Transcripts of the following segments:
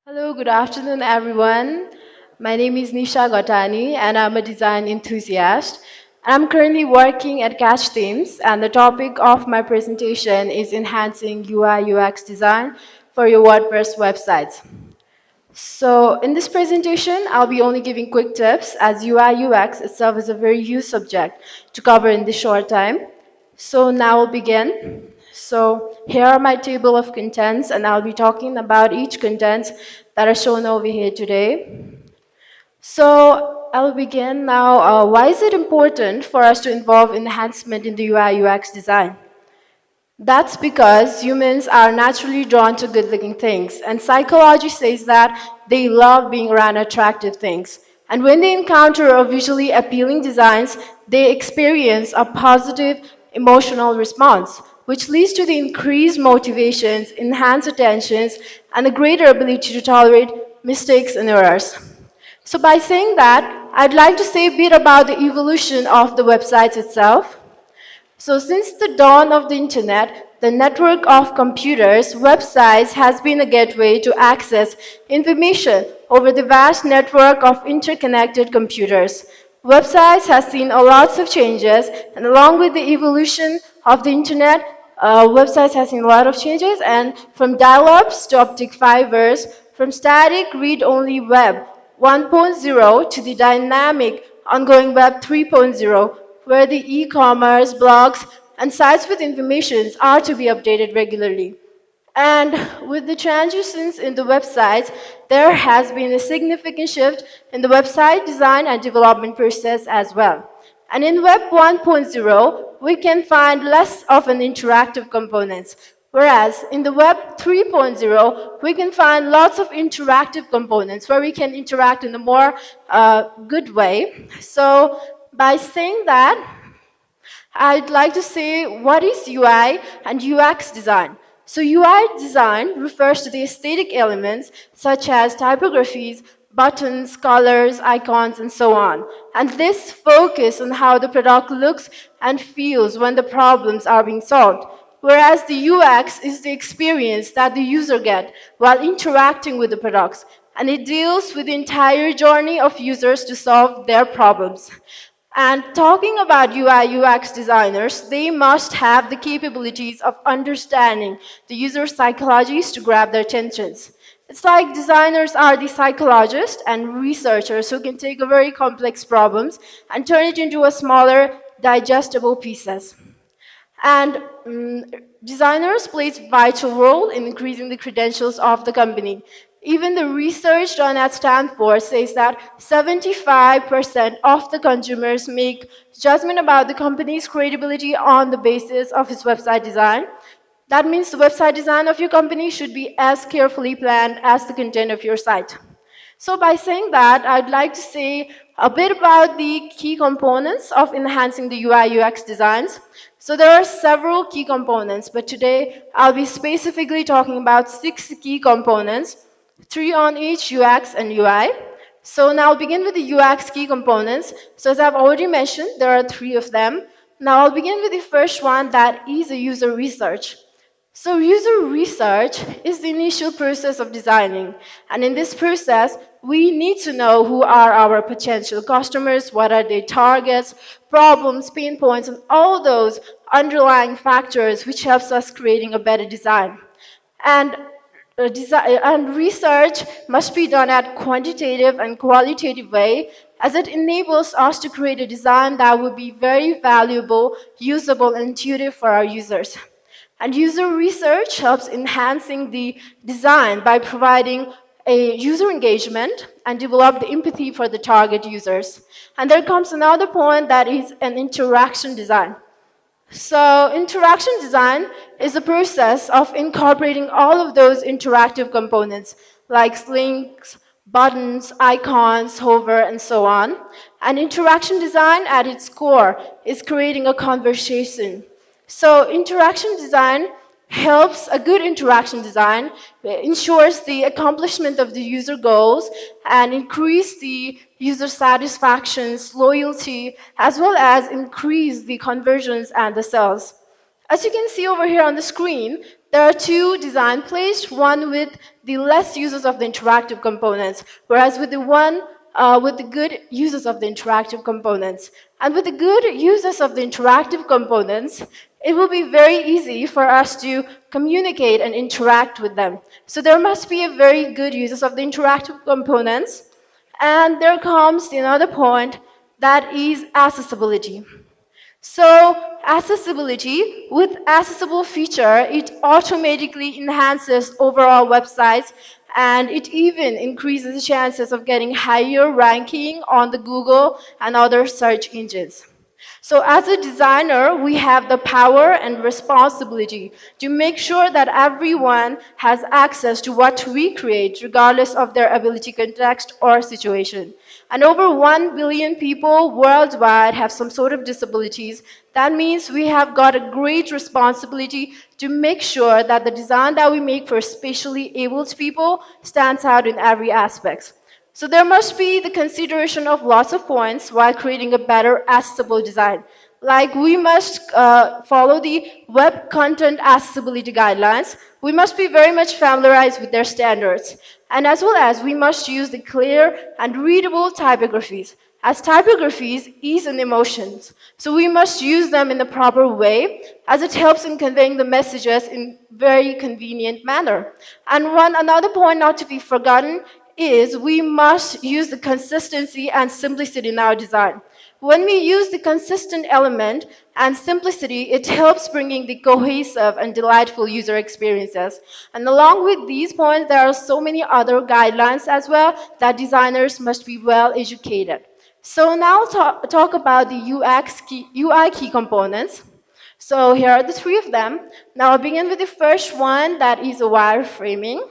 Hello, good afternoon, everyone. My name is Nisha Ghatani, and I'm a design enthusiast. I'm currently working at Catch Themes, and the topic of my presentation is enhancing UI UX design for your WordPress websites. So, in this presentation, I'll be only giving quick tips as UI UX itself is a very huge subject to cover in this short time. So, now we'll begin. So, here are my table of contents, and I'll be talking about each content that are shown over here today. So, I'll begin now. Why is it important for us to involve enhancement in the UI UX design? That's because humans are naturally drawn to good looking things, and psychology says that they love being around attractive things. And when they encounter a visually appealing designs, they experience a positive emotional response, which leads to the increased motivations, enhanced attentions, and a greater ability to tolerate mistakes and errors. So, by saying that, I'd like to say a bit about the evolution of the websites itself. So, since the dawn of the internet, the network of computers, websites has been a gateway to access information over the vast network of interconnected computers. Websites has seen a lots of changes, and along with the evolution of the internet, websites has seen a lot of changes, and from dial-ups to optic fibers, from static read-only web 1.0 to the dynamic ongoing web 3.0, where the e-commerce, blogs, and sites with information are to be updated regularly. And with the transitions in the websites, there has been a significant shift in the website design and development process as well. And in Web 1.0, we can find less of an interactive components, whereas in the Web 3.0, we can find lots of interactive components where we can interact in a more good way. So by saying that, I'd like to say what is UI and UX design. So UI design refers to the aesthetic elements such as typographies, buttons, colors, icons, and so on. And this focus on how the product looks and feels when the problems are being solved. Whereas the UX is the experience that the user get while interacting with the products. And it deals with the entire journey of users to solve their problems. And talking about UI UX designers, they must have the capabilities of understanding the user psychologies to grab their attentions. It's like designers are the psychologists and researchers who can take a very complex problems and turn it into a smaller, digestible pieces. And designers plays a vital role in increasing the credentials of the company. Even the research done at Stanford says that 75% of the consumers make judgment about the company's credibility on the basis of its website design. That means the website design of your company should be as carefully planned as the content of your site. So by saying that, I'd like to say a bit about the key components of enhancing the UI UX designs. So there are several key components, but today I'll be specifically talking about 6 key components, 3 on each UX and UI. So now I'll begin with the UX key components. So as I've already mentioned, there are 3 of them. Now I'll begin with the first one, that is a user research. So user research is the initial process of designing. And in this process, we need to know who are our potential customers, what are their targets, problems, pain points, and all those underlying factors which helps us creating a better design. And and research must be done at quantitative and qualitative way as it enables us to create a design that would be very valuable, usable, and intuitive for our users. And user research helps enhancing the design by providing a user engagement and develop the empathy for the target users. And there comes another point, that is an interaction design. So interaction design is a process of incorporating all of those interactive components like links, buttons, icons, hover, and so on. And interaction design at its core is creating a conversation. So interaction design helps, a good interaction design ensures the accomplishment of the user goals and increase the user satisfactions, loyalty, as well as increase the conversions and the sales. As you can see over here on the screen, There are two design plays, one with the less users of the interactive components, whereas with the one with the good users of the interactive components. And with the good users of the interactive components, it will be very easy for us to communicate and interact with them. So there must be a very good users of the interactive components. And there comes another point, that is accessibility. So accessibility, with accessible feature, it automatically enhances overall websites, and it even increases the chances of getting higher ranking on the Google and other search engines. So as a designer, we have the power and responsibility to make sure that everyone has access to what we create, regardless of their ability, context, or situation. And over 1 billion people worldwide have some sort of disabilities. That means we have got a great responsibility to make sure that the design that we make for spatially abled people stands out in every aspect. So there must be the consideration of lots of points while creating a better accessible design. Like we must follow the web content accessibility guidelines. We must be very much familiarized with their standards. And as well as we must use the clear and readable typographies. As typographies ease in emotions. So we must use them in the proper way as it helps in conveying the messages in very convenient manner. And one another point not to be forgotten is we must use the consistency and simplicity in our design. When we use the consistent element and simplicity, it helps bringing the cohesive and delightful user experiences. And along with these points, there are so many other guidelines as well that designers must be well educated. So now talk about the UI key components. So here are the three of them. Now I'll begin with the first one, that is a wireframing.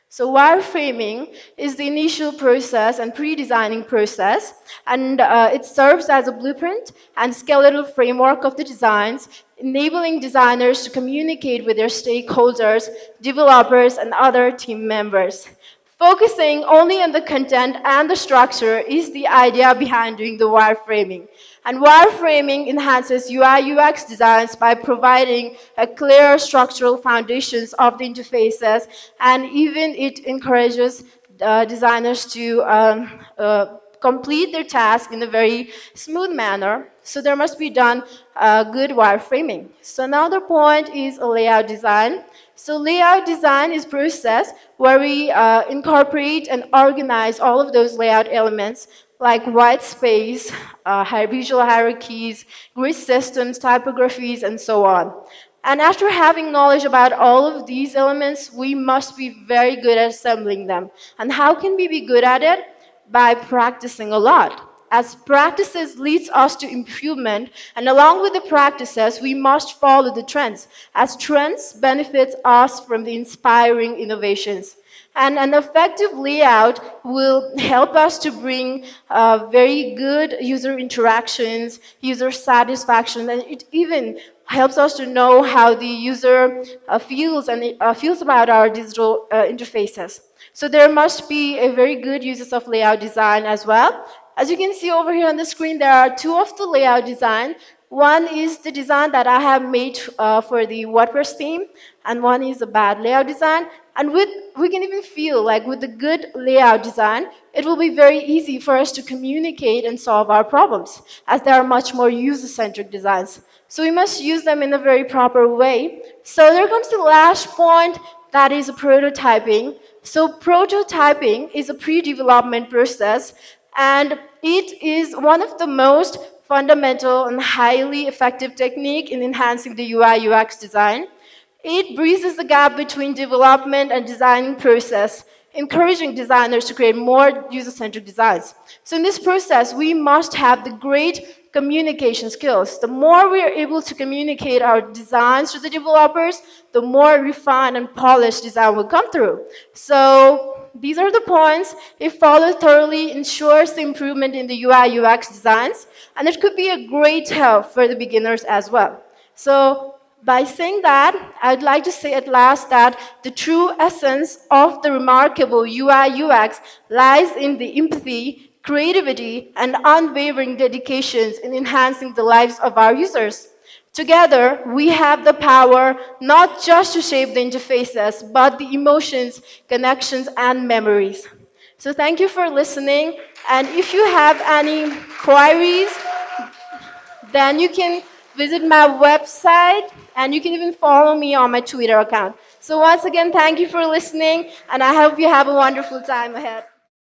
So wireframing is the initial process and pre-designing process, and it serves as a blueprint and skeletal framework of the designs, enabling designers to communicate with their stakeholders, developers, and other team members. Focusing only on the content and the structure is the idea behind doing the wireframing. And wireframing enhances UI UX designs by providing a clear structural foundations of the interfaces, and even it encourages designers to complete their task in a very smooth manner. So there must be done good wireframing. So another point is a layout design. So layout design is process where we incorporate and organize all of those layout elements like white space, visual hierarchies, grid systems, typographies, and so on. And after having knowledge about all of these elements, we must be very good at assembling them. And how can we be good at it? By practicing a lot. As practices leads us to improvement, and along with the practices, we must follow the trends, as trends benefit us from the inspiring innovations. And an effective layout will help us to bring very good user interactions, user satisfaction, and it even helps us to know how the user feels about our digital interfaces. So there must be a very good uses of layout design as well. As you can see over here on the screen, there are two of the layout design. One is the design that I have made for the WordPress theme, and one is a bad layout design. And we can even feel like with the good layout design, it will be very easy for us to communicate and solve our problems, as there are much more user-centric designs. So we must use them in a very proper way. So there comes the last point, that is prototyping. So prototyping is a pre-development process, and it is one of the most fundamental and highly effective technique in enhancing the UI UX design. It bridges the gap between development and designing process, encouraging designers to create more user-centric designs. So in this process, we must have the great communication skills. The more we are able to communicate our designs to the developers, the more refined and polished design will come through. So these are the points. If followed thoroughly, ensures the improvement in the UI UX designs, and it could be a great help for the beginners as well. So by saying that, I'd like to say at last that the true essence of the remarkable UI UX lies in the empathy, creativity, and unwavering dedications in enhancing the lives of our users. Together, we have the power not just to shape the interfaces, but the emotions, connections, and memories. So thank you for listening. And if you have any queries, then you can visit my website and you can even follow me on my Twitter account. So once again, thank you for listening, and I hope you have a wonderful time ahead.